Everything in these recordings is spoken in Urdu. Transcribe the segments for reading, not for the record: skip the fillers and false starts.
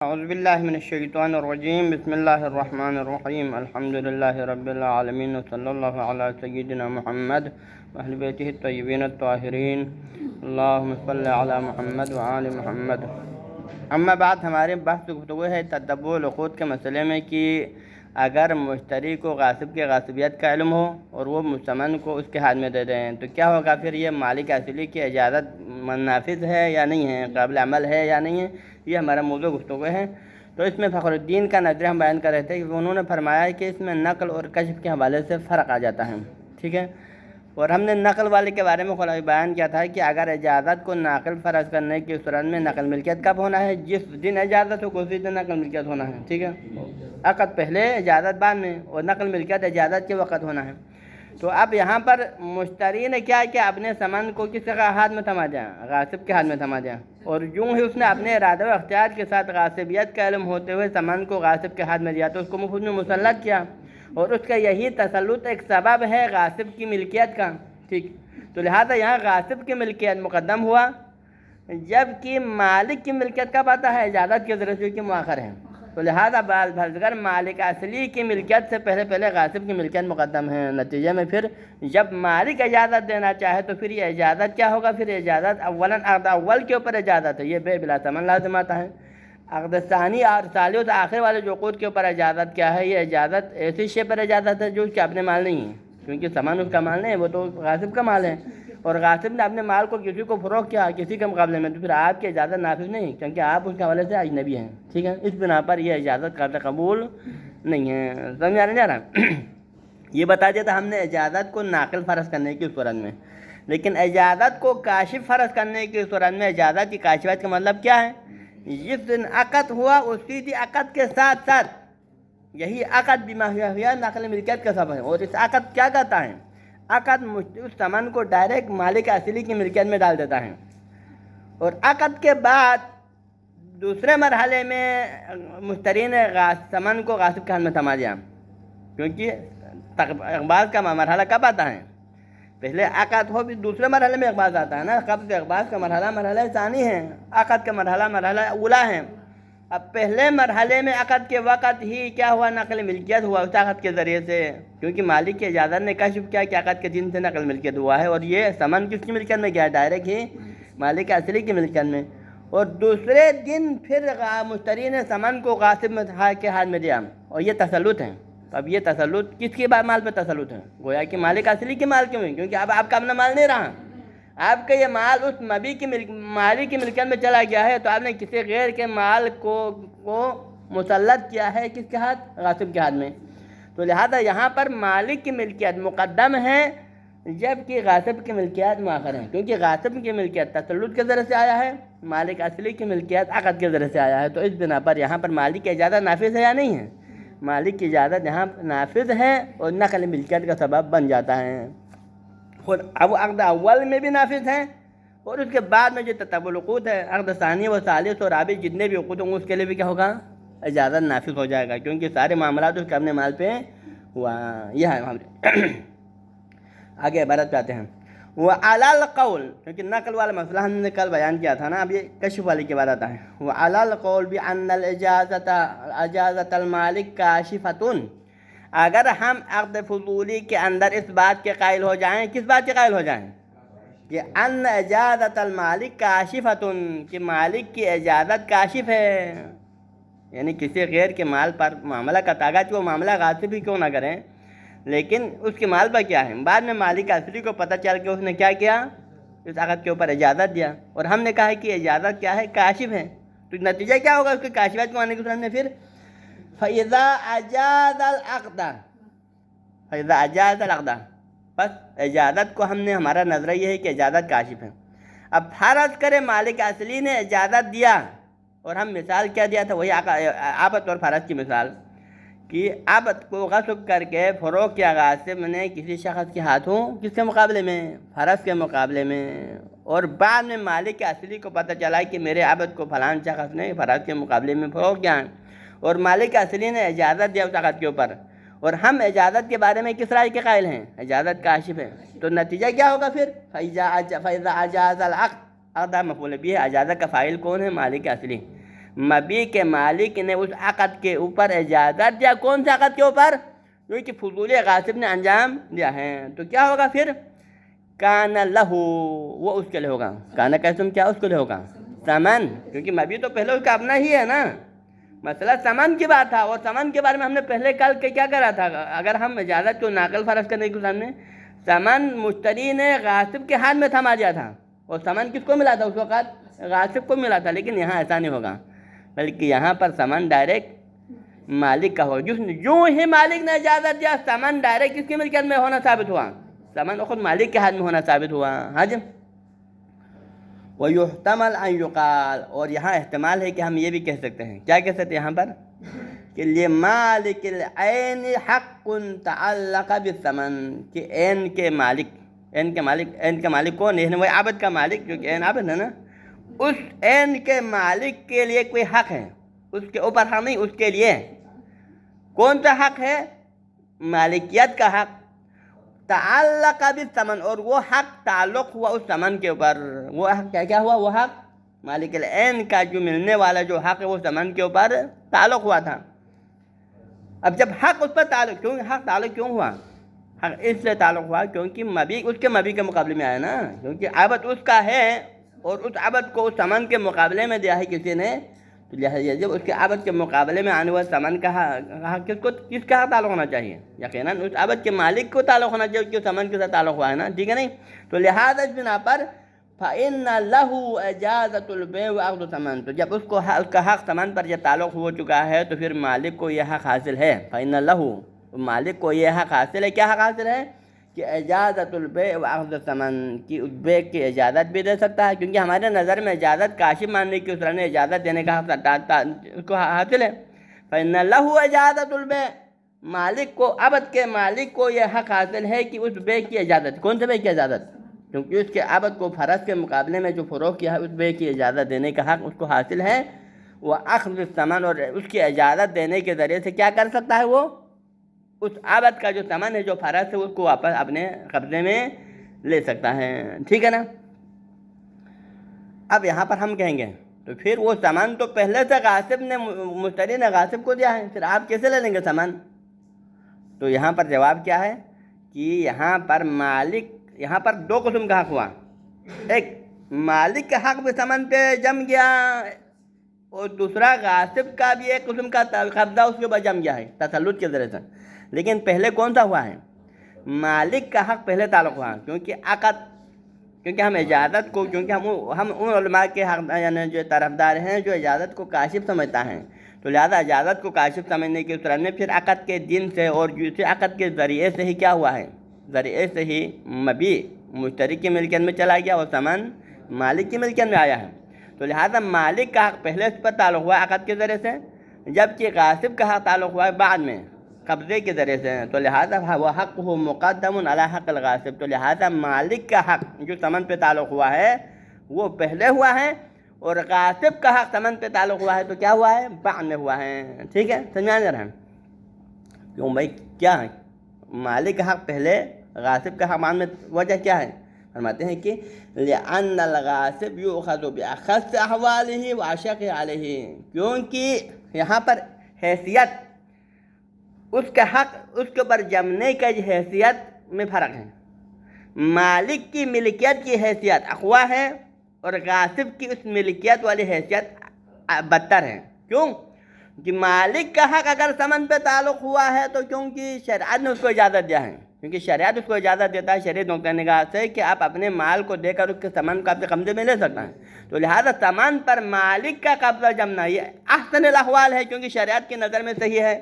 اعوذ باللہ من الشیطان الرجیم بسم اللہ الرحمن الرحیم الحمد للہ رب العالمین صلی اللہ علی سیدنا محمد واہل بیتہ الطیبین الطاہرین اللہم صلی علی محمد وآل محمد۔ اما بعد، ہمارے بحث گفتگو ہے تتبع العقود کے مسئلے میں کہ اگر مشتری کو غاصب کے غاصبیت کا علم ہو اور وہ مستمن کو اس کے ہاتھ میں دے دیں تو کیا ہوگا؟ پھر یہ مالک اصلی کی اجازت نافذ ہے یا نہیں ہے، قابل عمل ہے یا نہیں ہے، یہ ہمارا موضوع گفتگو ہے۔ تو اس میں فخر الدین کا نظریہ ہم بیان کر رہے تھے کہ انہوں نے فرمایا ہے کہ اس میں نقل اور کشف کے حوالے سے فرق آ جاتا ہے، ٹھیک ہے۔ اور ہم نے نقل والے کے بارے میں بیان کیا تھا کہ اگر اجازت کو ناقل فرض کرنے کی صورت میں نقل ملکیت کب ہونا ہے؟ جس دن اجازت ہو اسی دن نقل ملکیت ہونا ہے، ٹھیک ہے۔ عقد پہلے اجازت بعد میں، اور نقل ملکیت اجازت کے وقت ہونا ہے۔ تو اب یہاں پر مشتری نے کیا کہ اپنے سامان کو کس کے ہاتھ میں تھما دیا؟ غاصب کے ہاتھ میں تھما دیا، اور یوں ہی اس نے اپنے ارادہ و اختیار کے ساتھ غاصبیت کا علم ہوتے ہوئے سامان کو غاصب کے ہاتھ میں دیا تو اس کو مفت میں مسلط کیا، اور اس کا یہی تسلط ایک سبب ہے غاصب کی ملکیت کا، ٹھیک۔ تو لہذا یہاں غاصب کی ملکیت مقدم ہوا، جبکہ مالک کی ملکیت کب آتا ہے؟ اجازت کے ذریعے سے، کہ مؤخر ہے۔ تو لہذا بعض بھرزگر مالک اصلی کی ملکیت سے پہلے غاصب کی ملکیت مقدم ہے۔ نتیجے میں پھر جب مالک اجازت دینا چاہے تو پھر یہ اجازت کیا ہوگا؟ پھر اجازت اولاً عقد اول کے اوپر اجازت ہے، یہ بے بلا ثمن لازم آتا ہے۔ عقد ثانی اور ثالث آخر والے جو عقود کے اوپر اجازت کیا ہے؟ یہ اجازت ایسی شے پر اجازت ہے جو اس کے اپنے مال نہیں ہے، کیونکہ سامان اس کا مال نہیں ہے، وہ تو غاصب کا مال ہے، اور غاصب نے اپنے مال کو کسی کو فروخت کیا کسی کے مقابلے میں، تو پھر آپ کی اجازت نافذ نہیں، کیونکہ آپ اس کے حوالے سے اجنبی ہیں، ٹھیک ہے۔ اس بنا پر یہ اجازت قابل قبول نہیں ہے۔ سمجھ آ رہا؟ یہ بتا دیا تھا ہم نے اجازت کو ناقل فرض کرنے کی صورت میں، لیکن اجازت کو کاشف فرض کرنے کی صورت میں اجازت کی کاشفیت کا مطلب کیا ہے؟ جس دن عقد ہوا اسی دن عقد کے ساتھ ساتھ یہی عقد بما ہوا نقل ملکیت کا سبب ہے، اور اس عقد کیا کہتا ہے؟ عقد اس سامان کو ڈائریکٹ مالک اصلی کی ملکیت میں ڈال دیتا ہے، اور عقد کے بعد دوسرے مرحلے میں مشتری نے سامان کو غاصب کے ہاتھ میں تھما دیا، کیونکہ اقباض کا مرحلہ کب آتا ہے؟ پہلے عقد ہو، بھی دوسرے مرحلے میں اقباض آتا ہے نا۔ قبض اقباض کا مرحلہ ثانی ہے، عقد کا مرحلہ اولا ہے۔ اب پہلے مرحلے میں عقد کے وقت ہی کیا ہوا؟ نقل ملکیت ہوا اس عقد کے ذریعے سے، کیونکہ مالک کی اجازت نے کشف کیا کہ عقد کے دن سے نقل ملکیت ہوا ہے، اور یہ سامان کس کی ملکیت میں گیا؟ ڈائریکٹ ہی مالک اصلی کی ملکیت میں۔ اور دوسرے دن پھر مشتری نے سامان کو غاصب کے ہاتھ میں دیا، اور یہ تسلط ہے۔ اب یہ تسلط کس کے مال پہ تسلط ہے؟ گویا کہ مالک اصلی کے مال کیوں ہے، کیونکہ اب آپ کا اپنا مال نہیں رہا، آپ کا یہ مال اس مبی کی مالک کی ملکیت میں چلا گیا ہے، تو آپ نے کسی غیر کے مال کو مسلط کیا ہے، کس کے ہاتھ؟ غاصب کے ہاتھ میں۔ تو لہذا یہاں پر مالک کی ملکیت مقدم ہے، جبکہ غاصب کی ملکیت مؤخر ہے، کیونکہ غاصب کی ملکیت تسلط کے ذریعے سے آیا ہے، مالک اصلی کی ملکیت عقد کے ذریعے سے آیا ہے۔ تو اس بنا پر یہاں پر مالک کی اجازت نافذ ہے یا نہیں ہے؟ مالک کی اجازت یہاں نافذ ہے، اور نقل ملکیت کا سبب بن جاتا ہے، خود اب عقد اول میں بھی نافذ ہے، اور اس کے بعد میں جو تتبع العقود ہے، عقد ثانی و ثالث اور رابع جتنے بھی عقود ہوں گے اس کے لیے بھی کیا ہوگا؟ اجازت نافذ ہو جائے گا، کیونکہ سارے معاملات اس کے اپنے مال پہ ہوا۔ یہ ہے آگے عبارت پہ آتے ہیں۔ وعلی القول، کیونکہ نقل والا مسئلہ ہم نے کل بیان کیا تھا نا، اب یہ کشف والی کے بعد آتا ہے۔ وعلی القول بان اجازت المالک کاشفۃ، اگر ہم عقد فضولی کے اندر اس بات کے قائل ہو جائیں، کس بات کے قائل ہو جائیں؟ کہ ان اجازت المالک کاشفۃ، کہ مالک کی اجازت کاشف ہے، یعنی کسی غیر کے مال پر معاملہ کا تاغت، وہ معاملہ غاصب ہی کیوں نہ کریں، لیکن اس کے مال پر کیا ہے؟ بعد میں مالک اصلی کو پتہ چل کے اس نے کیا کیا؟ اس عقد کے اوپر اجازت دیا، اور ہم نے کہا ہے کہ اجازت کیا ہے؟ کاشف ہے۔ تو نتیجہ کیا ہوگا اس کے کاشفیت کو آنے کے سامنے؟ پھر فَإِذَا أَجَازَ الْعَقْدَ، بس اجازت کو ہم نے، ہمارا نظریہ یہ ہے کہ اجازت کاشف ہے۔ اب فرض کرے مالک اصلی نے اجازت دیا، اور ہم مثال کیا دیا تھا؟ وہی عابد اور فرض کی مثال، کہ عابد کو غصب کر کے فروخت کیا غاصب نے کسی شخص کے ہاتھوں، کس کے مقابلے میں؟ فرض کے مقابلے میں، اور بعد میں مالک اصلی کو پتہ چلا کہ میرے عابد کو فلان شخص نے فرض کے مقابلے میں فروخت کیا ہے، اور مالک اصلی نے اجازت دیا اس عقد کے اوپر، اور ہم اجازت کے بارے میں کس رائے کے قائل ہیں؟ اجازت کاشف ہے۔ تو نتیجہ کیا ہوگا پھر؟ فَإِذَا أَجَازَ الْعَقْدَ، عقد مفعول بھی ہے، اجازت کا فاعل کون ہے؟ مالک اصلی۔ مبی کے مالک نے اس عقد کے اوپر اجازت دیا. کون سے عقد کے اوپر؟ جو کہ فضول غاصب نے انجام دیا ہے. تو کیا ہوگا پھر؟ کان لہو، وہ اس کے لیے ہوگا. کانا کا اسم کیا اس کے لیے ہوگا؟ ثمن، کیونکہ مبی تو پہلے اس کا اپنا ہی ہے نا. مسئلہ ثمن کی بات تھا، اور ثمن کے بارے میں ہم نے پہلے کل کے کیا کرا تھا؟ اگر ہم اجازت کو ناقل فرض کرنے کے سامنے، ثمن مشتری نے غاصب کے ہاتھ میں تھما دیا تھا، اور ثمن کس کو ملا تھا اس وقت؟ غاصب کو ملا تھا. لیکن یہاں ایسا نہیں ہوگا، بلکہ یہاں پر ثمن ڈائریکٹ مالک کا ہوگا. جو ہی مالک نے اجازت دیا، ثمن ڈائریکٹ کس کی ملکیت میں ہونا ثابت ہوا؟ ثمن خود مالک کے ہاتھ میں ہونا ثابت ہوا. ہاں جی. وَيُحْتَمَلْ أَنْ يُقَالَ، اور یہاں احتمال ہے کہ ہم یہ بھی کہہ سکتے ہیں. کیا کہہ سکتے ہیں یہاں پر؟ کہ لِمَالِكِ الْعَيْنِ حَقٌّ تَعَلَّقَ بِالثَّمَنِ، کہ عین کے مالک کون ہے؟ وہ عبد کا مالک، جو کہ عین عبد ہے نا. اس عین کے مالک کے لیے کوئی حق ہے، اس کے اوپر حق نہیں، اس کے لیے. کون سا حق ہے؟ مالکیت کا حق. تعلق بالثمن، اور وہ حق تعلق ہوا اس ثمن کے اوپر. وہ حق کیا ہوا؟ وہ حق مالک العین کا جو ملنے والا جو حق ہے وہ ثمن کے اوپر تعلق ہوا تھا. اب جب حق اس پر تعلق، حق تعلق کیوں ہوا؟ حق اس لیے تعلق ہوا کیونکہ مبی اس کے مبی کے مقابلے میں آیا نا. کیونکہ عبد اس کا ہے، اور اس عبد کو اس ثمن کے مقابلے میں دیا ہے کسی نے، تو لہٰذا جب اس کے عبد کے مقابلے میں آنے والے ثمن کا حق کس کا تعلق ہونا چاہیے؟ یقیناً اس عبد کے مالک کو تعلق ہونا چاہیے، جو ثمن کے ساتھ تعلق ہوا ہے نا. ٹھیک ہے نہیں؟ تو لہٰذا اس بنا پر فَإِنَّ لَهُ إِجَازَةُ الْبَيْعِ وَعَقْدُ الثَّمَنِ، تو جب اس کا حق ثمن پر جب تعلق ہو چکا ہے تو پھر مالک کو یہ حق حاصل ہے. فَإِنَّ لَهُ، مالک کو یہ حق حاصل ہے. کیا حق حاصل ہے؟ کہ اجازت البیع وعقد الثمن، کی اس بیع کی اجازت بھی دے سکتا ہے. کیونکہ ہمارے نظر میں اجازت کاشف ماننے کی، اس نے اجازت دینے کا حق اس کو حاصل ہے. فإن له اجازت البیع، مالک کو، عبد کے مالک کو یہ حق حاصل ہے کہ اس بیع کی اجازت. کون سے بیع کی اجازت؟ کیونکہ اس کے عبد کو فرض کے مقابلے میں جو فروغ کیا ہے، اس بیع کی اجازت دینے کا حق اس کو حاصل ہے. وہ اخذ الثمن، اور اس کی اجازت دینے کے ذریعے سے کیا کر سکتا ہے؟ وہ اس عبد کا جو ثمن ہے، جو فرض ہے، اس کو واپس اپنے قبضے میں لے سکتا ہے. ٹھیک ہے نا؟ اب یہاں پر ہم کہیں گے تو پھر وہ ثمن تو پہلے سے غاصب نے، مشتری نے غاصب کو دیا ہے، پھر آپ کیسے لے لیں گے ثمن؟ تو یہاں پر جواب کیا ہے کہ یہاں پر مالک، یہاں پر دو قسم کا حق ہوا. ایک مالک کا حق بھی ثمن پہ جم گیا، اور دوسرا غاصب کا بھی ایک قسم کا قبضہ اس کے اوپر جم گیا ہے تسلط کے ذریعے سے. لیکن پہلے کون سا ہوا ہے؟ مالک کا حق پہلے تعلق ہوا، کیونکہ ہم اجازت کو، کیونکہ ہم ان علماء کے حق، یعنی جو طرفدار ہیں جو اجازت کو کاشف سمجھتا ہیں، تو لہذا اجازت کو کاشف سمجھنے کے صورت میں پھر عقد کے دن سے اور دوسرے عقد کے ذریعے سے ہی کیا ہوا ہے؟ ذریعے سے ہی مبی مشتری کی ملکیت میں چلا گیا اور ثمن مالک کی ملکیت میں آیا ہے. تو لہذا مالک کا حق پہلے اس پر تعلق ہوا عقد کے ذریعے سے، جبکہ غاصب کا حق تعلق ہوا ہے بعد میں قبضے کے ذریعے سے. تو لہذا وہ حق ہو مقدم علی حق الغاصب، تو لہذا مالک کا حق جو ثمن پہ تعلق ہوا ہے وہ پہلے ہوا ہے، اور غاصب کا حق ثمن پہ تعلق ہوا ہے تو کیا ہوا ہے؟ بعد میں ہوا ہے. ٹھیک ہے؟ سمجھا جا رہا ہے؟ کیوں بھائی کیا ہے؟ مالک کا حق پہلے، غاصب کا حق بعد میں. وجہ کیا ہے؟ فرماتے ہیں کہ لأن الغاصب یؤخذ بأخص احوالہ واشق علیہ، کیونکہ یہاں پر حیثیت، اس کا حق اس کے اوپر جمنے کا جو حیثیت میں فرق ہے. مالک کی ملکیت کی حیثیت اقویٰ ہے، اور غاصب کی اس ملکیت والی حیثیت بدتر ہے. کیوں؟ کہ مالک کا حق اگر ثمن پہ تعلق ہوا ہے تو کیونکہ شریعت نے اس کو اجازت دیا ہے، کیونکہ شریعت اس کو اجازت دیتا ہے شریعت نقطۂ نگاہ سے کہ آپ اپنے مال کو دے کر اس کے ثمن کو اپنے قبضے میں لے سکتے ہیں. تو لہذا ثمن پر مالک کا قبضہ جمنا یہ احسن الاحوال ہے، کیونکہ شریعت کی نظر میں صحیح ہے.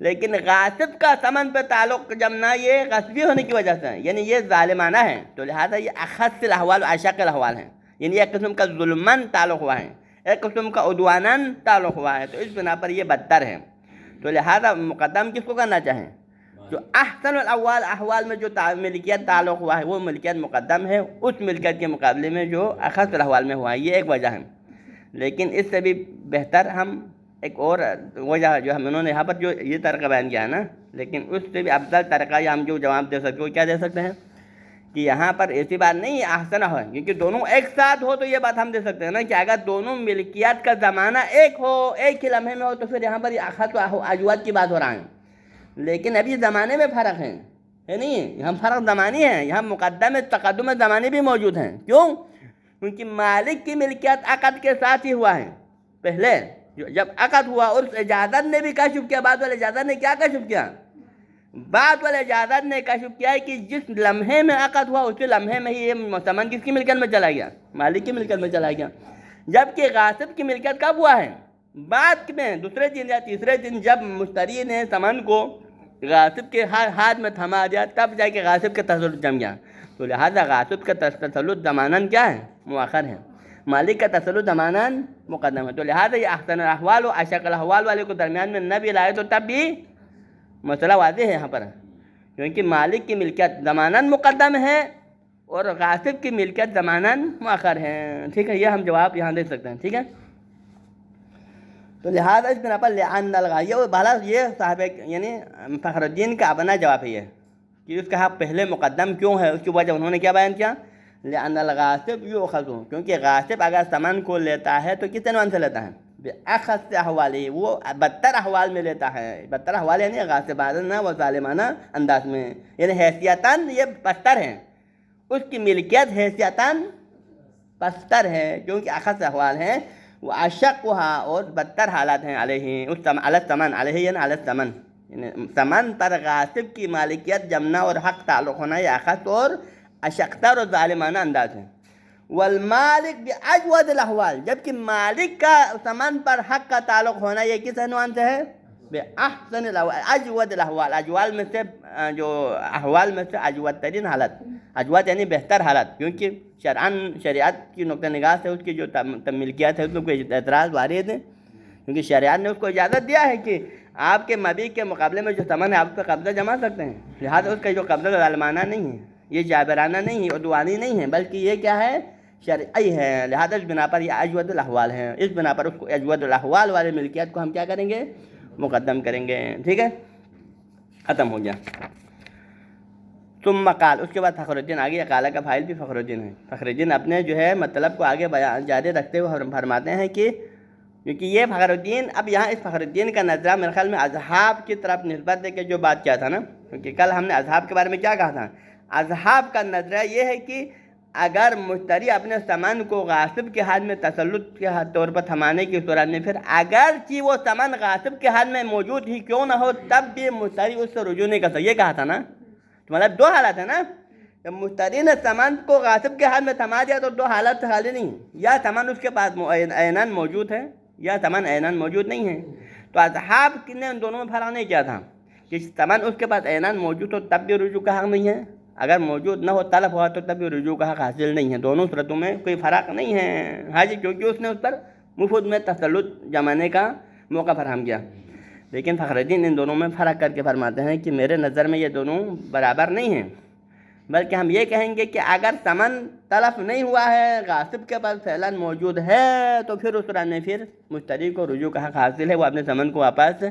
لیکن غاصب کا ثمن پہ تعلق جمنا یہ غصبی ہونے کی وجہ سے، یعنی یہ ظالمانہ ہے. تو لہذا یہ اخص الاحوال و اشق الاحوال ہیں، یعنی ایک قسم کا ظلماً تعلق ہوا ہے، ایک قسم کا عدواناً تعلق ہوا ہے. تو اس بنا پر یہ بدتر ہے. تو لہذا مقدم کس کو کرنا چاہیں؟ جو احسن الاحوال، احوال میں جو ملکیت تعلق ہوا ہے وہ ملکیت مقدم ہے اس ملکیت کے مقابلے میں جو اخص الاحوال میں ہوا ہے. یہ ایک وجہ ہے. لیکن اس سے بھی بہتر ہم ایک اور وجہ جو انہوں نے یہاں پر جو یہ طریقہ بیان کیا ہے نا، لیکن اس سے بھی افضل طریقہ یا ہم جو جواب دے سکتے وہ کیا دے سکتے ہیں کہ یہاں پر ایسی بات نہیں احسن ہو، کیونکہ دونوں ایک ساتھ ہو تو یہ بات ہم دے سکتے ہیں نا کہ اگر دونوں ملکیت کا زمانہ ایک ہو، ایک ہی لمحے میں ہو، تو پھر یہاں پر اخذ و اجوت کی بات ہو رہا ہے. لیکن ابھی زمانے میں فرق ہے نہیں، ہم فرق زمانی ہے، یہاں مقدم تقدم زمانی بھی موجود ہیں. کیوں؟ کیونکہ مالک کی ملکیت عقد کے ساتھ ہی ہوا ہے. پہلے جب عقد ہوا اور اجازت نے بھی کشف کیا، بعد والے اجازت نے کیا کشف کیا؟ بعد والے اجازت نے کشف کیا ہے کہ جس لمحے میں عقد ہوا اسی لمحے میں ہی یہ سامان کس کی ملکیت میں چلا گیا؟ مالک کی ملکیت میں چلا گیا. جبکہ غاصب کی ملکیت کب ہوا ہے؟ بعد میں دوسرے دن یا تیسرے دن جب مشتری نے سامان کو غاصب کے ہاتھ میں تھما دیا، تب جا کے غاصب کا تسلط جم گیا. تو لہٰذا غاصب کا تسلط ضماناً کیا ہے؟ مؤخر ہے. مالک کا تسلط ضماناً مقدم ہے. تو لہٰذا یہ احسن الاحوال و اشق الاحوال والے کو درمیان میں نہ بھی لائے تو تب بھی مسئلہ واضح ہے یہاں پر، کیونکہ مالک کی ملکیت ضماناً مقدم ہے اور غاصب کی ملکیت ضماناً مؤخر ہے. ٹھیک ہے، یہ ہم جواب یہاں دے سکتے ہیں. ٹھیک ہے، تو لہٰذا اس بنا پر لعن الغا، یہ صاحب یعنی فخر الدین کا اپنا جواب ہے یہ کہ اس کا حق پہلے مقدم کیوں ہے. اس کی وجہ انہوں نے کیا بیان کیا؟ لعن الغاصب یؤخذ، کیونکہ غاصب اگر سامان کو لیتا ہے تو کس عنوان سے لیتا ہے؟ بأخذ احوالی، وہ بدتر احوال میں لیتا ہے. بدتر احوال یعنی غاصبانہ و ظالمانہ انداز میں، یعنی حیثیتاً یہ پستر ہے، اس کی ملکیت حیثیتاً پستر ہے کیونکہ اخذ احوال ہیں. وہ اشقھا، اور بدتر حالات ہیں علیہ اس الثمن، علیہ یعنی علی الثمن، یعنی ثمن پر غاصب کی مالکیت جمنا اور حق تعلق ہونا یہ اخذ اور اشقتر اور ظالمانہ انداز ہے. والمالک باجود الاحوال، جبکہ مالک کا ثمن پر حق کا تعلق ہونا یہ کس عنوان سے ہے؟ باحسن الاحوال، اجود الاحوال، اجوال میں سے جو احوال میں سے اجود ترین حالت. اجود یعنی بہتر حالت، کیونکہ شریعت کی نقطہ نگاہ سے اس کی جو ملکیت ہے اس میں کوئی اعتراض وارد ہے، کیونکہ شریعت نے اس کو اجازت دیا ہے کہ آپ کے مبیع کے مقابلے میں جو ثمن ہے آپ کا قبضہ جما سکتے ہیں. لہٰذا اس کا جو قبضہ ظالمانہ نہیں ہے، یہ جابرانہ نہیں ہے، عدوانی نہیں ہے، بلکہ یہ کیا ہے؟ شرعی ہے. لہٰذا اس بنا پر یہ اجود الاحوال ہے. اس بنا پر اس کو اجود الاحوال والے ملکیت کو ہم کیا کریں گے؟ مقدم کریں گے. ٹھیک ہے، ختم ہو گیا. ثم قال، اس کے بعد فخر الدین آگے، قال کا فاعل بھی فخر الدین ہے. فخر الدین اپنے جو ہے مطلب کو آگے بیان جاری رکھتے ہوئے فرماتے ہیں کہ کیونکہ یہ فخر الدین، اب یہاں اس فخر الدین کا نظرہ میرے خیال میں اصحاب کی طرف نسبت دے کے جو بات کیا تھا نا، کیونکہ کل ہم نے اصحاب کے بارے میں کیا کہا تھا؟ اصحاب کا نظرہ یہ ہے کہ اگر مشتری اپنے سامان کو غاصب کے ہاتھ میں تسلط کے طور پر تھمانے کی صورت میں، پھر اگرچہ وہ سامان غاصب کے ہاتھ میں موجود ہی کیوں نہ ہو، تب بھی مشتری اس سے رجوع نہیں کر سکتا. یہ کہا تھا نا، تو مطلب دو حالت ہے نا. جب مشتری نے سامان کو غاصب کے ہاتھ میں تھما دیا تو دو حالت خالی نہیں، یا سامان اس کے پاس عیناً موجود ہے یا سامان عیناً موجود نہیں ہے. تو اصحاب نے ان دونوں میں فرق نہیں کیا تھا کہ سامان اس کے پاس عیناً موجود ہو تب بھی رجوع کا حق نہیں ہے، اگر موجود نہ ہو طلب ہوا تو تب بھی رجوع کا حق حاصل نہیں ہے. دونوں صورتوں میں کوئی فرق نہیں ہے. ہاں جی، کیونکہ اس نے اس پر مفت میں تسلط جمانے کا موقع فراہم کیا. لیکن فخر الدین ان دونوں میں فرق کر کے فرماتے ہیں کہ میرے نظر میں یہ دونوں برابر نہیں ہیں، بلکہ ہم یہ کہیں گے کہ اگر ثمن تلف نہیں ہوا ہے، غاصب کے پاس فعلاً موجود ہے، تو پھر اس طرح میں پھر مشتری کو رجوع کا حق حاصل ہے، وہ اپنے ثمن کو واپس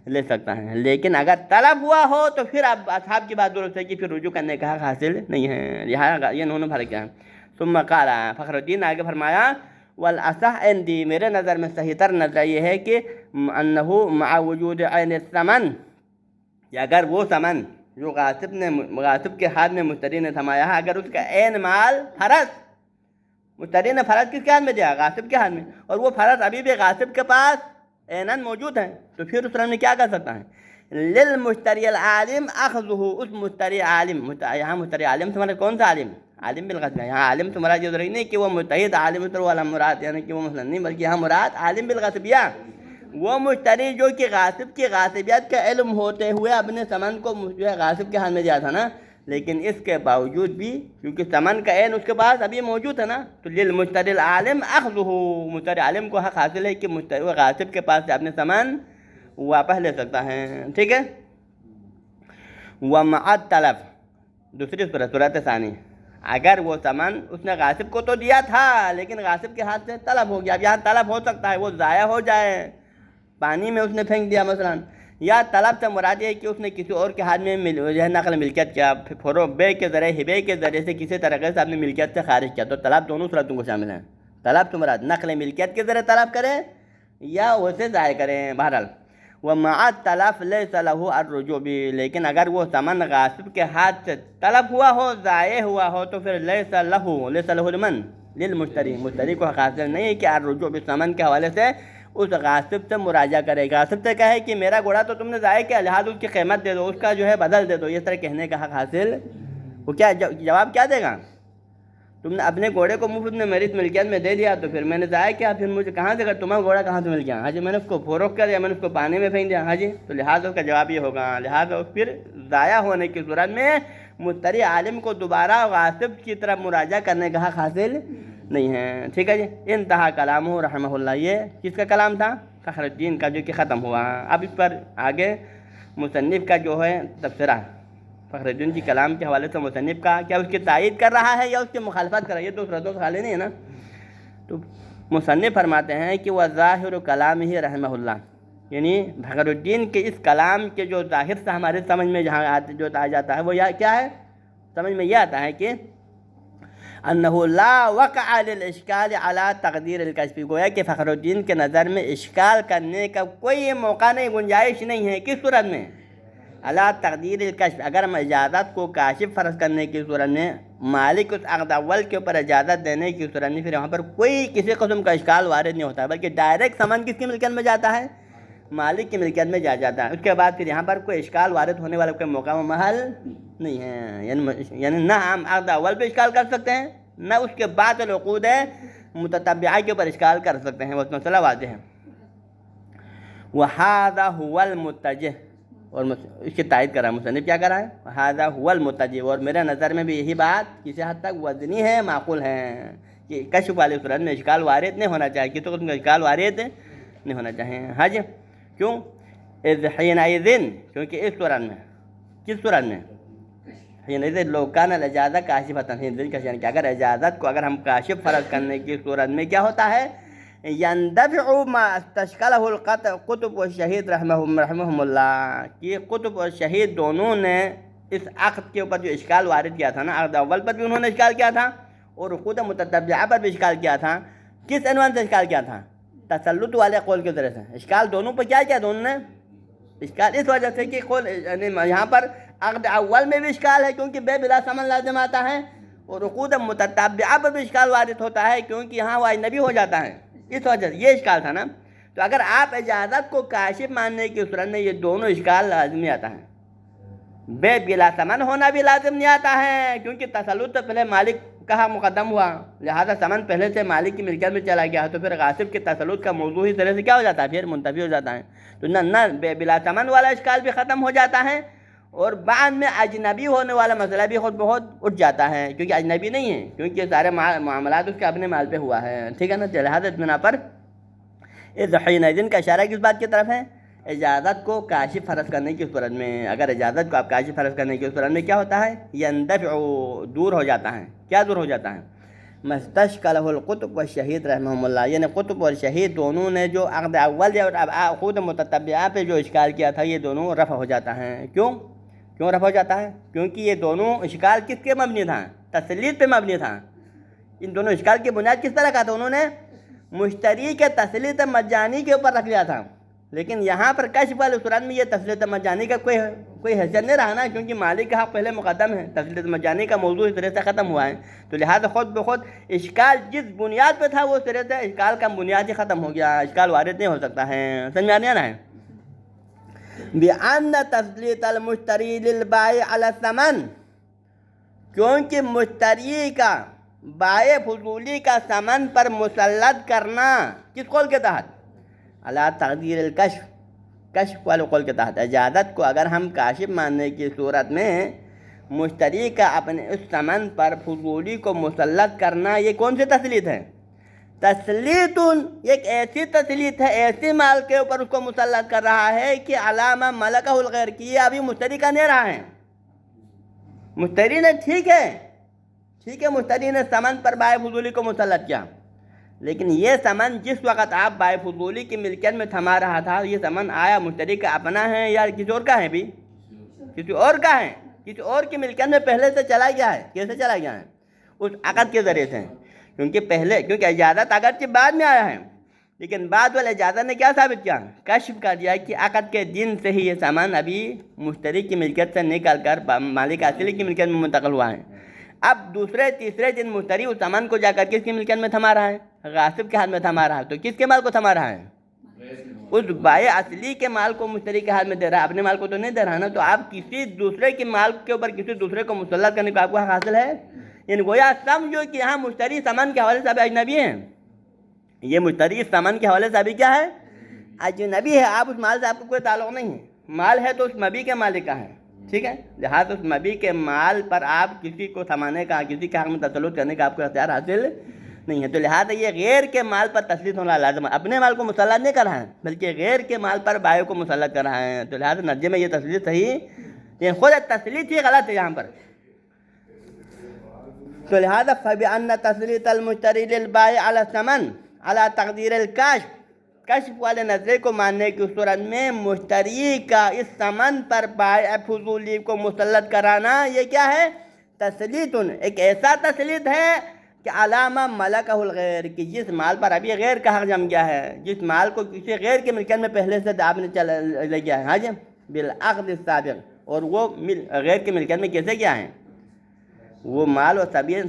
لے سکتا ہے. لیکن اگر طلب ہوا ہو تو پھر اب اصحاب کی بات درست ہے کہ پھر رجوع کرنے کا حق حاصل نہیں ہے. یہ انہوں نے فرق کیا. ثم قال، فخر الدین آگے فرمایا، والاصح عندی، میرے نظر میں صحیح تر نظر یہ ہے کہ انہ مع وجود عین الثمن، کہ اگر وہ ثمن جو غاصب کے ہاتھ میں مشتری نے تھمایا ہے، اگر اس کا عین مال فرض، مشتری نے فرض کس کے ہاتھ میں دیا؟ غاصب کے ہاتھ میں، اور وہ فرض ابھی بھی غاصب کے پاس عیناً موجود ہے، تو پھر اس طرح میں کیا کر سکتا ہے؟ للمشتری العالم اخذہ، اس مشتری عالم، یہاں مشتری عالم تمہارا کون سا عالم؟ عالم بالغصب. یہاں عالم تمہارا یہ ضروری نہیں کہ وہ متحد عالم والا مراد، یعنی کہ وہ مثلا نہیں، بلکہ یہاں مراد عالم بالغصبیہ، وہ مشتری جو کہ غاصب کی غاصبیت کا علم ہوتے ہوئے اپنے سامان کو جو ہے غاصب کے ہاتھ میں دیا تھا نا، لیکن اس کے باوجود بھی کیونکہ سامان کا عین اس کے پاس ابھی موجود ہے نا، تو للمشتری العالم اخذہ، مشتری عالم کو حق حاصل ہے کہ مشتری غاصب کے پاس سے اپنے سامان واپس لے سکتا ہے. ٹھیک ہے. ومع الطلب، دوسری صورت ثانی، اگر وہ سامان اس نے غاصب کو تو دیا تھا لیکن غاصب کے ہاتھ سے طلب ہو گیا. اب یہاں طلب ہو سکتا ہے وہ ضائع ہو جائے، پانی میں اس نے پھینک دیا مثلا، یا طلب سے مراد یہ ہے کہ اس نے کسی اور کے ہاتھ میں جو ہے نقل ملکیت کیا، فروغ بے کے ذریعے، ہبے کے ذریعے سے کسی طریقے سے اپنی ملکیت سے خارج کیا، تو طلب دونوں صورتوں کو شامل ہیں۔ طلب سے مراد نقل ملکیت کے ذریعے طلب کریں یا اسے ضائع کریں، بہرحال ومع التلف لیس لہ الرجوع بھی، لیکن اگر وہ ثمن غاصب کے ہاتھ سے طلب ہوا ہو، ضائع ہوا ہو، تو پھر لیس لہ لمن للمشتری، مشتری کو حق حاصل نہیں ہے کہ الرجوع بالثمن کے حوالے سے اس غاصب سے مراجعہ کرے۔ غاصب سے کہے کہ میرا گھوڑا تو تم نے ضائع کیا، لہٰذا اس کی قیمت دے دو، اس کا جو ہے بدل دے دو، اس طرح کہنے کا حق حاصل وہ کیا جواب کیا دے گا؟ تم نے اپنے گھوڑے کو مفت میں میری ملکیت میں دے دیا، تو پھر میں نے ضائع کیا، پھر مجھے کہاں سے تمہارا گھوڑا کہاں سے مل گیا؟ ہاں جی میں نے اس کو فروخت کر دیا، میں نے اس کو پانی میں پھینک دیا، ہاں جی، تو لہٰذا اس کا جواب یہ ہوگا، لہٰذا پھر ضائع ہونے کی صورت میں مشتری عالم کو دوبارہ غاصب کی طرف مراجعہ کرنے کا حق حاصل نہیں ہے۔ ٹھیک ہے جی، انتہا کلامہ رحمہ اللہ، یہ کس کا کلام تھا؟ فخر الدین کا، جو کہ ختم ہوا۔ اب اس پر آگے مصنف کا جو ہے تبصرہ، فخر الدین کی کلام کے حوالے سے مصنف کا کیا اس کی تائید کر رہا ہے یا اس کی مخالفت کر رہا ہے؟ یہ تو صورتوں سے خالی نہیں ہے نا۔ تو مصنف فرماتے ہیں کہ وہ ظاہر کلام ہی رحمہ اللہ، یعنی فخر الدین کے اس کلام کے جو ظاہر سے ہمارے سمجھ میں جہاں جو آ جاتا ہے وہ کیا ہے؟ سمجھ میں یہ آتا ہے کہ انہ لا وقع للاشکال علی تقدیر الکشف، گویا کہ فخر الدین کے نظر میں اشکال کرنے کا کوئی موقع نہیں، گنجائش نہیں ہے۔ کس صورت میں؟ علی تقدیر الکشف، اگر ہم اجازت کو کاشف فرض کرنے کی صورت میں، مالک اس عقد اول کے اوپر اجازت دینے کی صورت میں، پھر وہاں پر کوئی کسی قسم کا اشکال وارد نہیں ہوتا ہے، بلکہ ڈائریکٹ سامان کس کی ملکیت میں جاتا ہے؟ مالک کی ملکیت میں جاتا ہے۔ اس کے بعد پھر یہاں پر کوئی اشکال وارد ہونے والا کوئی موقع و محل نہیں ہے، یعنی نہ ہم عقد اول پہ اشکال کر سکتے ہیں، نہ اس کے بعد العقود متتبعہ کے اوپر اشکال کر سکتے ہیں، وہ مسئلہ واضح ہے۔ وَهَذَا هُوَ الْمُتَّجِهُ، اور اس کی تائید کر رہا ہے مصنف، کیا کر رہا ہے؟ وَهَذَا هُوَ الْمُتَّجِهُ، اور میرے نظر میں بھی یہی بات کسی حد تک وزنی ہے، معقول ہے کہ کشف والی صورت میں اشکال وارد نہیں ہونا چاہیے، کسی قسم کا اشکال وارد نہیں ہونا چاہیے۔ ہاں جی، کیوں؟ اذ حینئذ، کیونکہ اس صورت میں، کس صورت میں؟ حینئذ لو کان الاجازہ کاشفۃ، یعنی کہ اگر اجازت کو اگر ہم کاشف فرض کرنے کی صورت میں کیا ہوتا ہے؟ یندفع ما استشکلہ قطب و شہید رحمہم اللہ، کہ قطب اور شہید دونوں نے اس عقد کے اوپر جو اشکال وارد کیا تھا نا، عقد اول پر بھی انہوں نے اشکال کیا تھا اور عقود متتبعہ پر بھی اشکال کیا تھا۔ کس عنوان سے اشکال کیا تھا؟ تسلط والے قول کے ذریعے سے۔ اشکال دونوں پر کیا کیا دونوں نے؟ اشکال اس وجہ سے کہ قول یہاں پر عقد اول میں بھی اشکال ہے کیونکہ بے بلا ثمن لازم آتا ہے، اور عقود متتبعہ پر بھی اشکال وارد ہوتا ہے کیونکہ یہاں وہ اجنبی ہو جاتا ہے، اس وجہ سے یہ اشکال تھا نا۔ تو اگر آپ اجازت کو کاشف ماننے کی صورت میں یہ دونوں اشکال لازمی آتا ہے، بے بلا ثمن ہونا بھی لازم نہیں آتا ہے کیونکہ تسلط تو پہلے مالک کا مقدم ہوا، لہذا ثمن پہلے سے مالک کی ملکیت میں چلا گیا، تو پھر غاصب کے تسلط کا موضوع ہی طرح سے کیا ہو جاتا ہے؟ پھر منتفی ہو جاتا ہے۔ تو نہ بے بلا ثمن والا اشکال بھی ختم ہو جاتا ہے، اور بعد میں اجنبی ہونے والا مسئلہ بھی خود بہت اٹھ جاتا ہے کیونکہ اجنبی نہیں ہے، کیونکہ سارے معاملات اس کے اپنے مال پہ ہوا ہے، ٹھیک ہے نا۔ لہٰذا اس بنا پر اذ حینئذ کا اشارہ کس بات کی طرف ہے؟ اجازت کو کاشف فرض کرنے کی صورت میں، اگر اجازت کو آپ کاشف فرض کرنے کی صورت میں کیا ہوتا ہے؟ یندفع، دور ہو جاتا ہے۔ کیا دور ہو جاتا ہے؟ مستشکلہ القطب والشہید رحمہم اللہ، یعنی قطب اور شہید دونوں نے جو عقد اول اور عقود متتبعہ پہ جو اشکال کیا تھا، یہ دونوں رفع ہو جاتا ہے۔ کیوں رفع ہو جاتا ہے؟ کیونکہ یہ دونوں اشکال کس کے مبنی تھا؟ تسلیت پہ مبنی تھا۔ ان دونوں اشکال کی بنیاد کس طرح کا تھا؟ انہوں نے مشتری کے تسلیت مجانی کے اوپر رکھ لیا تھا، لیکن یہاں پر کشف والی صورت میں یہ تسلیت مجانی کا کوئی حیثیت نہیں رہا نا، کیونکہ مالک کا حق پہلے مقدم ہے، تسلیت مجانی کا موضوع اس طرح سے ختم ہوا ہے، تو لہٰذا خود بخود اشکال جس بنیاد پہ تھا وہ طرح سے اشکال کا بنیاد ہی ختم ہو گیا، اشکال وارد نہیں ہو سکتا ہے۔ سمجھ میں آنے ہے؟ بِأَنَّ تَسْلِيطَ الْمُشْتَرِي لِلْبَائِعِ عَلَى الثَّمَنِ، کیونکہ مشتری کا بائع فضولی کا ثمن پر مسلط کرنا کس قول کے تحت؟ علی تقدیر الکشف، کشف والے قول کے تحت۔ اجازت کو اگر ہم کاشف ماننے کی صورت میں مشتری کا اپنے اس ثمن پر فضولی کو مسلط کرنا، یہ کون سی تسلیط ہے؟ تسلیط ایک ایسی تسلیط ہے، ایسی مال کے اوپر اس کو مسلط کر رہا ہے کہ علامہ ملکہ الغیر کی، یہ ابھی مشتری کا نہیں رہا ہے۔ مشتری نے ٹھیک ہے مشتری نے ثمن پر بائع فضولی کو مسلط کیا، لیکن یہ سامان جس وقت آپ بائے فضولی کی ملکیت میں تھما رہا تھا، یہ سامان آیا مشتری کا اپنا ہے یا کسی اور کا ہے؟ بھی کسی اور کا ہے، کسی اور کی ملکیت میں پہلے سے چلا گیا ہے۔ کیسے چلا گیا ہے؟ اس عقد کے ذریعے سے، کیونکہ اجازت اگرچہ بعد میں آیا ہے، لیکن بعد والے اجازت نے کیا ثابت کیا؟ کشف کر دیا کہ عقد کے دن سے ہی یہ سامان ابھی مشتری کی ملکیت سے نکل کر مالک اصلی کی ملکیت میں منتقل ہوا ہے۔ اب دوسرے تیسرے دن مشتری اس سامان کو جا کر کس کی ملکیت میں تھما رہا ہے؟ غاصب کے ہاتھ میں تھما رہا ہے۔ تو کس کے مال کو تھما رہا ہے؟ اس بائع اصلی کے مال کو مشتری کے ہاتھ میں دے رہا ہے، اپنے مال کو تو نہیں دے رہا نا۔ تو آپ کسی دوسرے کے مال کے اوپر کسی دوسرے کو مسلط کرنے کا آپ کو حق حاصل ہے؟ یعنی گویا سمجھو کہ یہاں مشتری سامان کے حوالے سے ابھی اجنبی ہیں۔ یہ مشتری اس سامان کے حوالے سے ابھی کیا ہے؟ اجنبی ہے۔ آپ اس مال سے آپ کو کوئی تعلق نہیں ہے، مال ہے تو اس مبی کے مالک کا ہے، ٹھیک ہے؟ لہٰذا اس مبی کے مال پر آپ کسی کو تھمانے کا، کسی کے حق میں تسلط کرنے کا آپ کو اختیار حاصل نہیں ہے۔ تو لہٰذا یہ غیر کے مال پر تسلط ہونا لازم ہے، اپنے مال کو مسلط نہیں کر رہا ہے بلکہ غیر کے مال پر بائع کو مسلط کر رہا ہے۔ تو لہٰذا نتیجے میں یہ تسلیت صحیح، یہ خود تسلیت ہی غلط ہے یہاں پر۔ تو لہٰذا فَبِأَنَّ تَسْلِيطَ الْمُشْتَرِي لِلْبَائِعِ عَلَى الثَّمَنِ عَلَى تَقْدِيرِ الْكَشْفِ، کشف والے نظرے کو ماننے کی صورت میں مشتری کا اس ثمن پر بائع فضولی کو مسلط کرانا، یہ کیا ہے؟ تسلیت، ایک ایسا تسلیت ہے کہ علامہ ملکہ الغیر، کہ جس مال پر ابھی غیر کا حق جم گیا ہے، جس مال کو کسی غیر کے ملکیت میں پہلے سے آپ نے لے گیا ہے، ہاں جی، بالعقد السابق۔ اور وہ غیر کے ملکیت میں کیسے کیا ہے؟ وہ مال و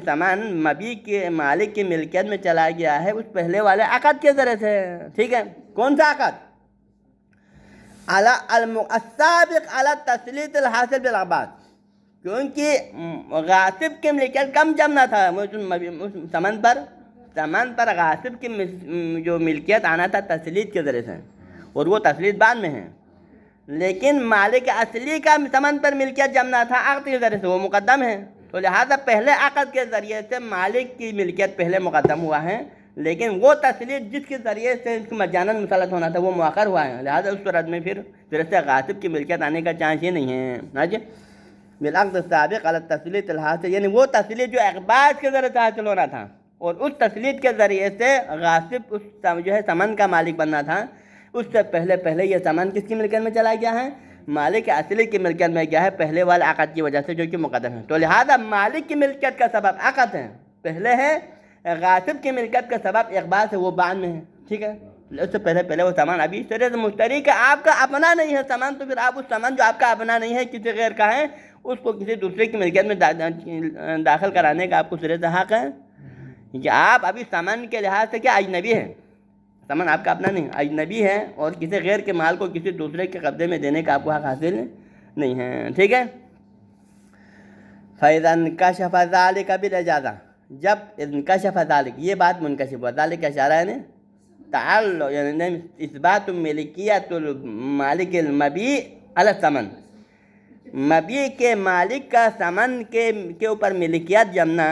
سامان مبی کے مالک کی ملکیت میں چلا گیا ہے اس پہلے والے عقد کے ذریعے سے، ٹھیک ہے؟ کون سا عقد؟ السابق علی تسلیط الحاصل بالعباد، کیونکہ غاصب کی ملکیت کم جمنا تھا اس سامان پر غاصب کی جو ملکیت آنا تھا تسلیط کے ذریعے سے، اور وہ تسلیط بعد میں ہے، لیکن مالک اصلی کا سامان پر ملکیت جمنا تھا عقد کے ذریعے سے، وہ مقدم ہے۔ تو لہٰذا پہلے عقد کے ذریعے سے مالک کی ملکیت پہلے مقدم ہوا ہے، لیکن وہ تسلیط جس کے ذریعے سے اس کو مجاناً مسلط ہونا تھا وہ مؤخر ہوا ہے۔ لہٰذا اس صورت میں پھر سے غاصب کی ملکیت آنے کا چانس ہی نہیں ہے، ہاں جی، بالعقد السابق علی تسلیط الحاصل، یعنی وہ تسلیط جو اقباض کے ذریعے سے حاصل ہونا تھا، اور اس تسلیط کے ذریعے سے غاصب اس جو ہے سامان کا مالک بننا تھا، اس سے پہلے یہ سامان کس کی ملکیت میں چلا گیا ہے؟ مالک اصلی کی ملکیت میں گیا ہے، پہلے والے عقد کی وجہ سے جو کہ مقدم ہے۔ تو لہذا مالک کی ملکیت کا سبب عقد ہے، پہلے ہے، غاصب کی ملکیت کا سبب اقباض ہے، وہ بعد میں ہے، ٹھیک ہے؟ اس سے پہلے وہ سامان ابھی اس طرح سے مشتری کا آپ کا اپنا نہیں ہے سامان، تو پھر آپ اس سامان جو آپ کا اپنا نہیں ہے کسی غیر کا ہے اس کو کسی دوسرے کی ملکیت میں داخل کرانے کا آپ کو سرے سے حق ہے، کیونکہ آپ ابھی سامان کے لحاظ سے کیا اجنبی ہے، سامان آپ کا اپنا نہیں، اجنبی ہے، اور کسی غیر کے مال کو کسی دوسرے کے قبضے میں دینے کا آپ کو حق حاصل نہیں ہے، ٹھیک ہے؟ فَإِذَا انْكَشَفَ ذَلِكَ بِالْإِجَازَةِ، جب انکشف ذالک، یہ بات منکشف ہوا، ذالک کا اشارہ ہے نا تعلق، یعنی اثبات ملکیت المالک المبی علی الثمن، مبی کے مالک کا ثمن کے اوپر ملکیت جمنا،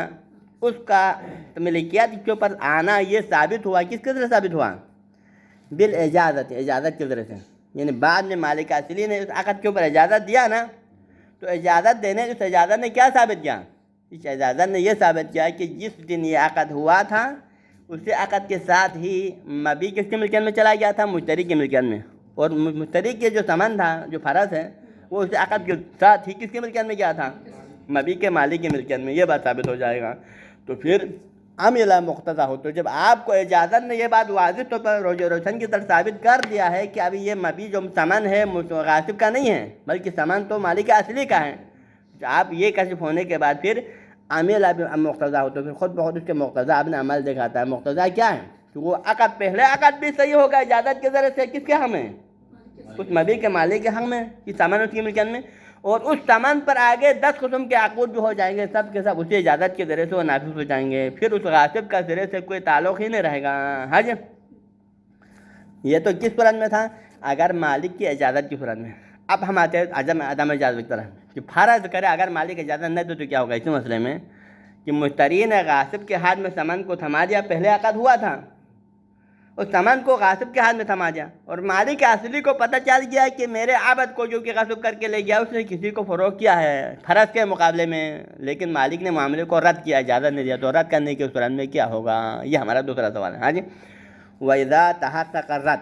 اس کا ملکیت کے اوپر آنا، یہ ثابت ہوا، کس کے ذریعے ثابت ہوا؟ بالاجازت، اجازت کے ذریعے سے، یعنی بعد میں مالک اصلی نے اس عقد کے اوپر اجازت دیا نا، تو اجازت دینے، اس اجازت نے کیا ثابت کیا؟ اس اجازت نے یہ ثابت کیا کہ جس دن یہ عقد ہوا تھا اسی عقد کے ساتھ ہی مبی کس کی ملکیت میں چلا گیا تھا؟ مشتری کی ملکیت میں، اور مشتری کے جو ثمن تھا، جو فرض ہے، وہ اسی عقد کے ساتھ ہی کس کی ملکیت میں گیا تھا؟ مبی کے مالک کی ملکیت میں، یہ بات ثابت ہو جائے گا۔ تو پھر عاملہ مقتضا ہو، تو جب آپ کو اجازت نے یہ بات واضح طور پر روشن کی طرف ثابت کر دیا ہے کہ ابھی یہ مبی جو ثمن ہے غاصب کا نہیں ہے بلکہ ثمن تو مالک اصلی کا ہے، آپ یہ کشف ہونے کے بعد پھر عامل مقتضا ہو، تو پھر خود بخود اس کے مقتضا اپنے عمل دکھاتا ہے۔ مقتضا کیا ہے؟ کہ وہ عقد، پہلے عقد بھی صحیح ہوگا اجازت کے ذریعے سے، کس کے حق میں؟ اس مبی کے مالک کے حق میں، کہ سامان اس کی ملکیت میں، اور اس سامان پر آگے 10 قسم کے عقود جو ہو جائیں گے سب کے سب اسی اجازت کے ذریعے سے وہ نافذ ہو جائیں گے، پھر اس غاصب کا سرے سے کوئی تعلق ہی نہیں رہے گا، ہاں جی۔ یہ تو کس صورت میں تھا؟ اگر مالک کی اجازت کی صورت میں۔ اب ہم آتے ہیں عدم اجازت کی طرح، کہ فرض کرے اگر مالک اجازت نہیں تو کیا ہوگا اسی مسئلے میں؟ کہ مشتری نے غاصب کے ہاتھ میں سامان کو تھما دیا، پہلے عقد ہوا تھا، اس سامان کو غاصب کے ہاتھ میں تھما دیا، اور مالک اصلی کو پتہ چل گیا کہ میرے عبد کو جو کہ غصب کر کے لے گیا اس نے کسی کو فروخت کیا ہے فرض کے مقابلے میں، لیکن مالک نے معاملے کو رد کیا، اجازت نہیں دیا، تو رد کرنے کے صورت میں کیا ہوگا؟ یہ ہمارا دوسرا سوال ہے۔ ہاں جی، وَإِذَا تَحَقَّقَ الرَّدُّ،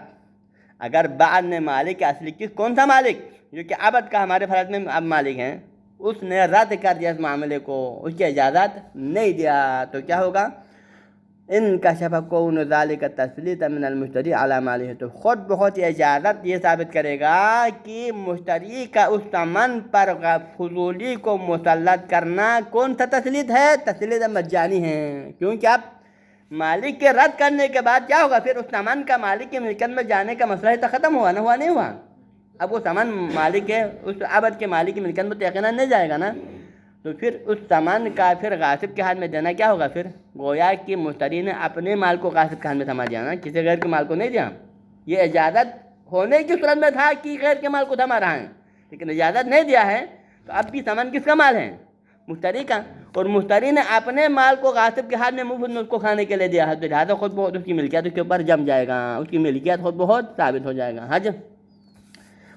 اگر بعد میں مالک اصلی کون سا مالک جو کہ عبد کا ہمارے فرض میں اب مالک ہیں، اس نے رد کر دیا اس معاملے کو، اس کی اجازت نہیں دیا، تو کیا ہوگا؟ انکشف کون ذالک تسلیط من المشتری علی مالہ، تو خود بہت اجازت یہ ثابت کرے گا کہ مشتری کا اس ثمن پر فضولی کو مسلط کرنا کون سا تسلیط ہے؟ تسلیط مجانی ہے، کیونکہ اب مالک کے رد کرنے کے بعد کیا ہوگا؟ پھر اس سامان کا مالک کی ملکیت میں جانے کا مسئلہ تو ختم ہوا نہ، ہوا نہیں ہوا؟ اب وہ سامان مالک کے اس عبد کے مالک کی ملکیت میں تو یقیناً نہیں جائے گا نا، تو پھر اس سامان کا پھر غاصب کے ہاتھ میں دینا کیا ہوگا؟ پھر گویا کہ مشتری نے اپنے مال کو غاصب کے ہاتھ میں تھما دیا نا، کسی غیر کے مال کو نہیں دیا۔ یہ اجازت ہونے کی صورت میں تھا کہ غیر کے مال کو تھما رہا ہے، لیکن اجازت نہیں دیا ہے، تو اب بھی سامان کس کا مال ہے؟ مشتری کا، اور مشتری نے اپنے مال کو غاصب کے ہاتھ میں مفت میں اس کو کھانے کے لیے دیا ہے، تو لہٰذا خود بہت اس کی ملکیت کے اوپر جم جائے گا، اس کی ملکیت خود بہت ثابت ہو جائے گا۔ حج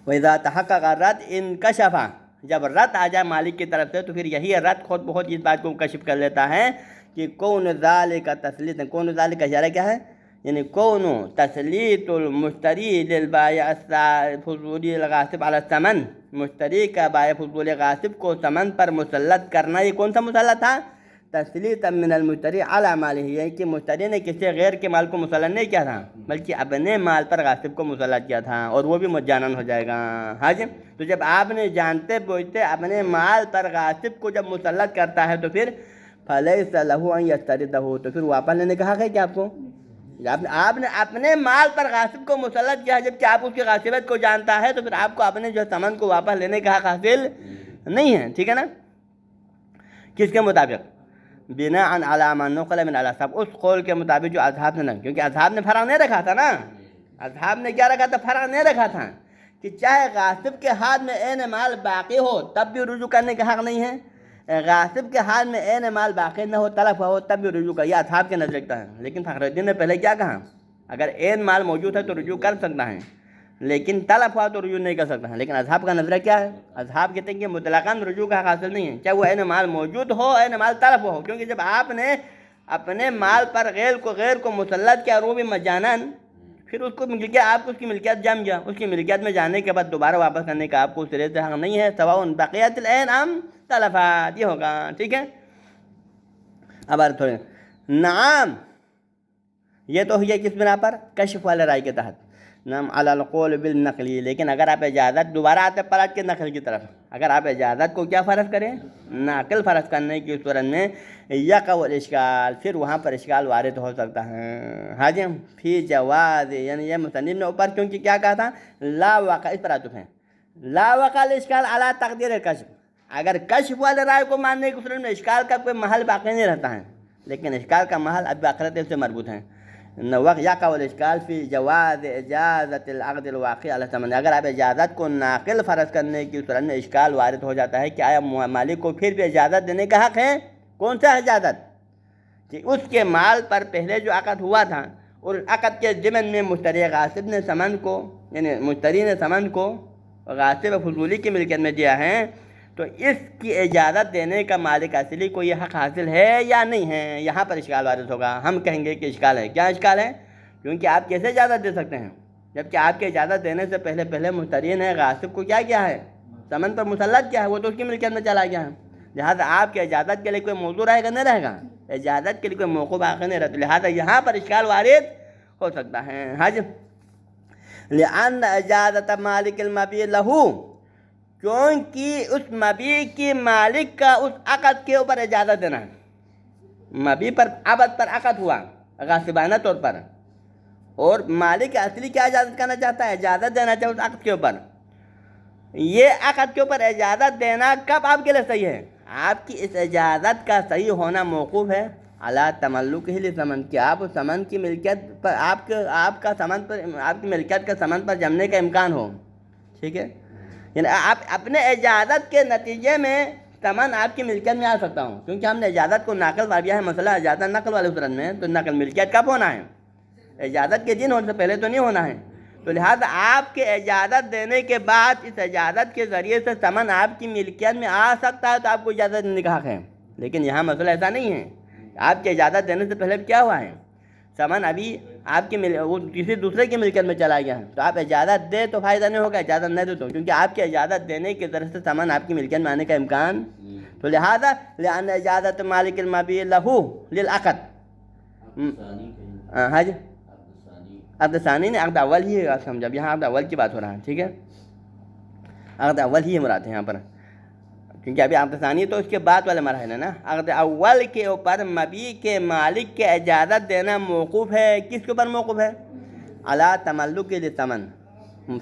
وَإِذَا تَحَقَّقَ الرَّدُّ انکشف، جب رد آ جائے مالک کی طرف سے تو پھر یہی رد خود بہت اس بات کو کشف کر لیتا ہے کہ کون ذالک تسلیط، کون ذالک کا اشارہ کیا ہے؟ یعنی کون تسلیط المشتری للبائع فضولی الغاصب علی الثمن، مشتری کا بائع فضول غاصب کو ثمن پر مسلط کرنا، یہ کون سا مسلط تھا؟ تسلیط من المشتری علی مالہ، یعنی کہ مشتری نے کسی غیر کے مال کو مسلط نہیں کیا تھا بلکہ اپنے مال پر غاصب کو مسلط کیا تھا، اور وہ بھی مجانن ہو جائے گا۔ ہاں جی، تو جب آپ نے جانتے بوجھتے اپنے مال پر غاصب کو جب مسلط کرتا ہے تو پھر فلیس لہ ان یستردہ، تو پھر واپس لینے کا حق ہے کیا آپ کو؟ آپ نے اپنے مال پر غاصب کو مسلط کیا، جب کہ آپ اس کی غاصبیت کو جانتا ہے، تو پھر آپ کو اپنے جو سامان کو واپس لینے کا حق حاصل نہیں ہے، ٹھیک ہے نا؟ کس کے مطابق؟ بناء علی ما نقل من الاصحاب، اس قول کے مطابق جو اصحاب نے، کیونکہ اصحاب نے فرق نہیں رکھا تھا نا، اصحاب نے کیا رکھا تھا؟ فرق نہیں رکھا تھا کہ چاہے غاصب کے ہاتھ میں عین مال باقی ہو تب بھی رجوع کرنے کا حق نہیں ہے، غاصب کے ہاتھ میں عین مال باقی نہ ہو، تلف ہو، تب بھی رجوع کا، یہ اصحاب کے نظر رکھتا ہے۔ لیکن فخر الدین نے پہلے کیا کہا؟ اگر عین مال موجود ہے تو رجوع کر سکتا ہے، لیکن تلف ہوا تو رجوع نہیں کر سکتا ہے۔ لیکن اصحاب کا نظریہ کیا ہے؟ اصحاب کہتے ہیں کہ مطلقاً رجوع کا حق حاصل نہیں ہے، چاہے وہ عین مال موجود ہو، عین مال تلف ہو، کیونکہ جب آپ نے اپنے مال پر غیر کو مسلط کیا اور وہ بھی مجانن، پھر اس کو ملکیت، آپ کو اس کی ملکیت جم گیا، اس کی ملکیت میں جانے کے بعد دوبارہ واپس کرنے کا آپ کو سرے سے حق نہیں ہے، سواء بقیت العین ام تلفات، یہ ہوگا، ٹھیک ہے؟ اب تھوڑے نعم، یہ تو ہے کس بنا پر؟ کشف والے رائے کے تحت، نعم علی القول بالنقلی، لیکن اگر آپ اجازت، دوبارہ آتے پلٹ کے نقل کی طرف، اگر آپ اجازت کو کیا فرض کریں؟ ناقل فرض کرنے کی صورت میں یقع الاشکال، پھر وہاں پر اشکال وارد ہو سکتا ہے۔ ہاں جی، فی جواز، یعنی یہ مصنف نے اوپر کیونکہ کیا کہا تھا؟ لا وقع، اس پر عطف ہے، لا وقع الاشکال علی تقدیر الکشف، اگر کشف والے رائے کو ماننے کی صورت میں اشکال کا کوئی محل باقی نہیں رہتا ہے، لیکن اشکال کا محل اب آخرت سے مربوط ہے۔ یقع الاشکال فی جواز اجازت العقد الواقع علی الثمن، اگر آپ اجازت کو ناقل فرض کرنے کی صورت میں اشکال وارد ہو جاتا ہے کہ آیا مالک کو پھر بھی اجازت دینے کا حق ہے؟ کون سا اجازت؟ کہ اس کے مال پر پہلے جو عقد ہوا تھا، اور عقد کے ضمن میں مشتری غاصب نے سامان کو، یعنی مشتری نے سامان کو غاصب فضولی کی ملکیت میں دیا ہے، تو اس کی اجازت دینے کا مالک اصلی کو یہ حق حاصل ہے یا نہیں ہے؟ یہاں پر اشکال وارد ہوگا، ہم کہیں گے کہ اشکال ہے۔ کیا اشکال ہے؟ کیونکہ آپ کیسے اجازت دے سکتے ہیں جبکہ آپ کی اجازت دینے سے پہلے مشتری نے غاصب کو کیا کیا ہے؟ سامان پر مسلط کیا ہے، وہ تو اس کی ملکیت میں چلا گیا ہے، لہٰذا آپ کی اجازت کے لیے کوئی موضوع رہے گا نہیں رہے گا، اجازت کے لیے کوئی موقع باقی نہیں رہتا، لہٰذا یہاں پر اشکال وارد ہو سکتا ہے۔ حج لأن اجازت مالک المبیع لہو، کیونکہ اس مبیع کی مالک کا اس عقد کے اوپر اجازت دینا ہے، مبیع پر عبد پر عقد ہوا غاصبانہ طور پر، اور مالک اصلی کیا اجازت کرنا چاہتا ہے؟ اجازت دینا چاہتا ہے اس عقد کے اوپر۔ یہ عقد کے اوپر اجازت دینا کب آپ کے لیے صحیح ہے؟ آپ کی اس اجازت کا صحیح ہونا موقوف ہے علی تملکہ للثمن، کہ آپ اس ثمن کی ملکیت پر، آپ کا ثمن پر، آپ کی ملکیت کا ثمن پر جمنے کا امکان ہو، ٹھیک ہے؟ یعنی آپ اپنے اجازت کے نتیجے میں ثمن آپ کی ملکیت میں آ سکتا ہوں، کیونکہ ہم نے اجازت کو ناقل کر دیا ہے، مسئلہ اجازت نقل والے صورت میں، تو نقل ملکیت کب ہونا ہے؟ اجازت کے دن ہونے سے پہلے تو نہیں ہونا ہے. تو لہٰذا آپ کے اجازت دینے کے بعد اس اجازت کے ذریعے سے ثمن آپ کی ملکیت میں آ سکتا ہے تو آپ کو اجازت نکاح ہے. لیکن یہاں مسئلہ ایسا نہیں ہے. آپ کی اجازت دینے سے پہلے کیا ہوا ہے؟ ثمن ابھی آپ کی وہ کسی دوسرے کی ملکیت میں چلا گیا ہے. تو آپ اجازت دے تو فائدہ نہیں ہوگا، اجازت نہیں دے تو، کیونکہ آپ کی اجازت دینے کی ذریعے سے ثمن آپ کی ملکیت میں آنے کا امکان. تو لہٰذا لأن اجازت مالک المبیع لہو للعقد. ہاں جی، عقد ثانی نے عقد اول ہی سمجھا. یہاں عقد اول کی بات ہو رہا ہے. ٹھیک ہے، عقد اول ہی مراد ہے یہاں پر، کیونکہ ابھی عقد ثانی تو اس کے بعد والے مراحل ہے نا. عقد اول کے اوپر مبیع کے مالک کے اجازت دینا موقوف ہے. کس کے اوپر موقوف ہے؟ علی تملک للثمن.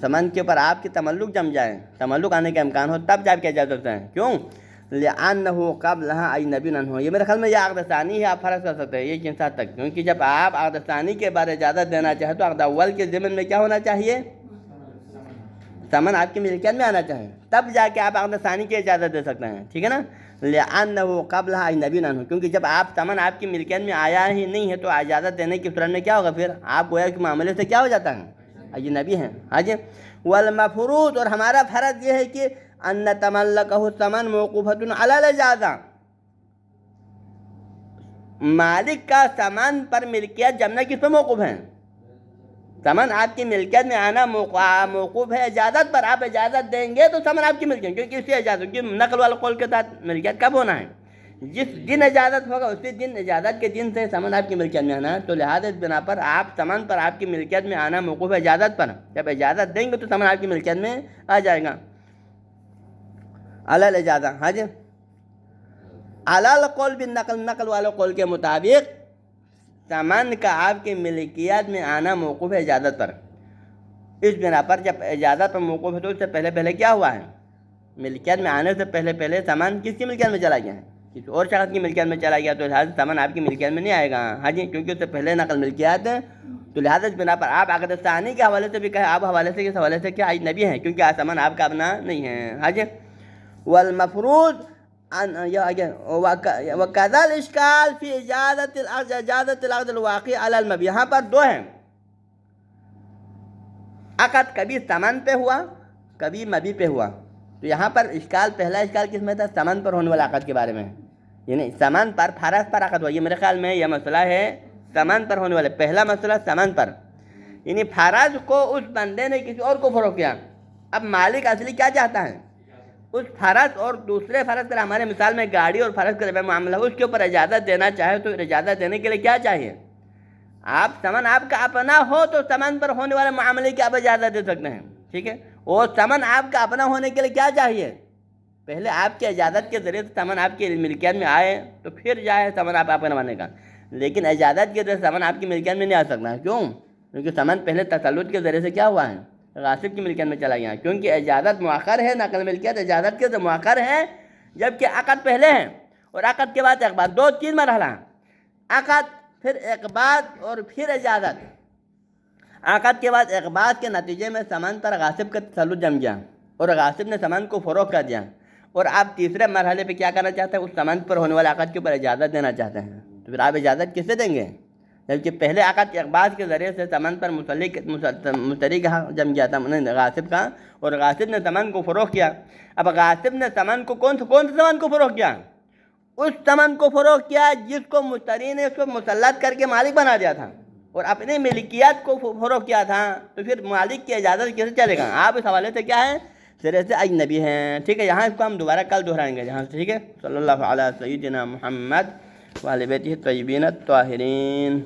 ثمن کے اوپر آپ کی تملک جم جائے، تملک آنے کا امکان ہو، تب جا کے اجازت ہے. کیوں؟ لأنه قبلها اجنبی عنہ. یہ میرے خیال میں یہ عقد ثانی ہے، آپ فرض کر سکتے ہیں یہ کن حد تک، کیونکہ جب آپ عقد ثانی کے بعد اجازت دینا چاہیں تو عقد اول کے ضمن میں کیا ہونا چاہیے؟ ثمن آپ کی ملکیت میں آنا چاہیے، تب جا کے آپ عقد ثانی کی اجازت دے سکتے ہیں. ٹھیک ہے نا. لأنه قبلها اجنبی عنہ، کیونکہ جب آپ ثمن آپ کی ملکیت میں آیا ہی نہیں ہے تو اجازت دینے کی صورت میں کیا ہوگا؟ پھر آپ گویا کہ معاملے سے کیا ہو جاتا ہے؟ اجنبی ہیں. ہاں جی. والمفروض، اور ہمارا فرض یہ ہے کہ ان تملکہ الثمن موقوفۃ علی الاجازہ. مالک کا ثمن پر ملکیت جمنا کس پر موقوف ہے؟ ثمن آپ کی ملکیت میں آنا موقوف ہے اجازت پر. آپ اجازت دیں گے تو ثمن آپ کی ملکیت، کیونکہ اسی اجازت کی نقل والے قول کے ساتھ ملکیت کب ہونا ہے؟ جس دن اجازت ہوگا اسی دن، اجازت کے دن سے ثمن آپ کی ملکیت میں آنا ہے. تو لہٰذا اس بنا پر آپ ثمن پر آپ کی ملکیت میں آنا موقوف ہے اجازت پر. جب اجازت دیں گے تو ثمن آپ کی ملکیت میں آ جائے گا علی الاجازہ. ہاں جی. علی القول بالنقل، نقل والے قول کے مطابق ثمن کا آپ کی ملکیت میں آنا موقوف ہے اجازت پر. اس بنا پر جب اجازت پر موقوف ہے تو اس سے پہلے پہلے کیا ہوا ہے؟ ملکیت میں آنے سے پہلے پہلے ثمن کس کی ملکیت میں چلا گیا ہے؟ کسی اور شخص کی ملکیت میں چلا گیا، تو لہٰذا ثمن آپ کی ملکیت میں نہیں آئے گا. ہاں جی، کیونکہ اس سے پہلے نقل ملکیت ہے. تو لہٰذا اس بنا پر آپ عقد ثانی کے حوالے سے بھی کہیں، آپ حوالے سے، اس حوالے سے کیا اجنبی ہیں، کیونکہ ثمن آپ کا اپنا نہیں ہے. ہاں جی. والمفروض وکذا الاشکال فی اجازت العقد الواقع علی المبیع. یہاں پر دو ہیں. عقد کبھی ثمن پہ ہوا، کبھی مبیع پہ ہوا. تو یہاں پر اشکال، پہلا اشکال کس میں تھا؟ ثمن پر ہونے والا عقد کے بارے میں. یعنی ثمن پر، فرض پر عقد ہوا. یہ میرے خیال میں یہ مسئلہ ہے ثمن پر ہونے والے. پہلا مسئلہ ثمن پر، یعنی فرض کو اس بندے نے کسی اور کو فروخت کیا. اب مالک اصلی کیا چاہتا ہے؟ اس فرض اور دوسرے فرض کا، ہمارے مثال میں گاڑی اور فرض کا معاملہ، اس کے اوپر اجازت دینا چاہے تو اجازت دینے کے لیے کیا چاہیے؟ آپ ثمن آپ کا اپنا ہو تو ثمن پر ہونے والے معاملے کی آپ اجازت دے سکتے ہیں. ٹھیک ہے. اور ثمن آپ کا اپنا ہونے کے لیے کیا چاہیے؟ پہلے آپ کی اجازت کے ذریعے سے ثمن آپ کی ملکیت میں آئے تو پھر جائے ثمن آپ اپنا بنانے کا. لیکن اجازت کے ذریعے ثمن آپ کی ملکیت میں نہیں آ سکتا ہے. کیوں؟ کیونکہ ثمن پہلے تسلط کے ذریعے سے کیا ہوا ہے؟ غاصب کی ملکیت میں چلا گیا. کیونکہ اجازت مؤخر ہے، نقل ملکیت اجازت کے مؤخر ہے، جبکہ عقد پہلے ہے. اور عقد کے بعد اقبال، دو تین مرحلہ: عقد، پھر اقبال اور پھر اجازت. عقد کے بعد اقبال کے نتیجے میں ثمن پر غاصب کا تسلط جم گیا اور غاصب نے ثمن کو فروخت کر دیا. اور آپ تیسرے مرحلے پہ کیا کرنا چاہتے ہیں؟ اس ثمن پر ہونے والے عقد کے اوپر اجازت دینا چاہتے ہیں. تو پھر آپ اجازت کس سے دیں گے؟ جبکہ پہلے عقد اقبال کے ذریعے سے ثمن پر مشتری کا جم گیا تھا، غاصب کا، اور غاصب نے ثمن کو فروخت کیا. اب غاصب نے ثمن کو کون سے ثمن کو فروخت کیا؟ اس ثمن کو فروخت کیا جس کو مشتری نے اس کو مسلط کر کے مالک بنا دیا تھا اور اپنی ملکیت کو فروخت کیا تھا. تو پھر مالک کی اجازت کیسے چلے گا؟ آپ اس حوالے سے کیا ہے؟ سرے سے اجنبی ہیں. ٹھیک ہے. یہاں اس کو ہم دوبارہ کل دہرائیں گے جہاں سے. ٹھیک ہے. صلی اللہ علیہ سیدنا محمد وعلی بیتہ الطیبین الطاہرین.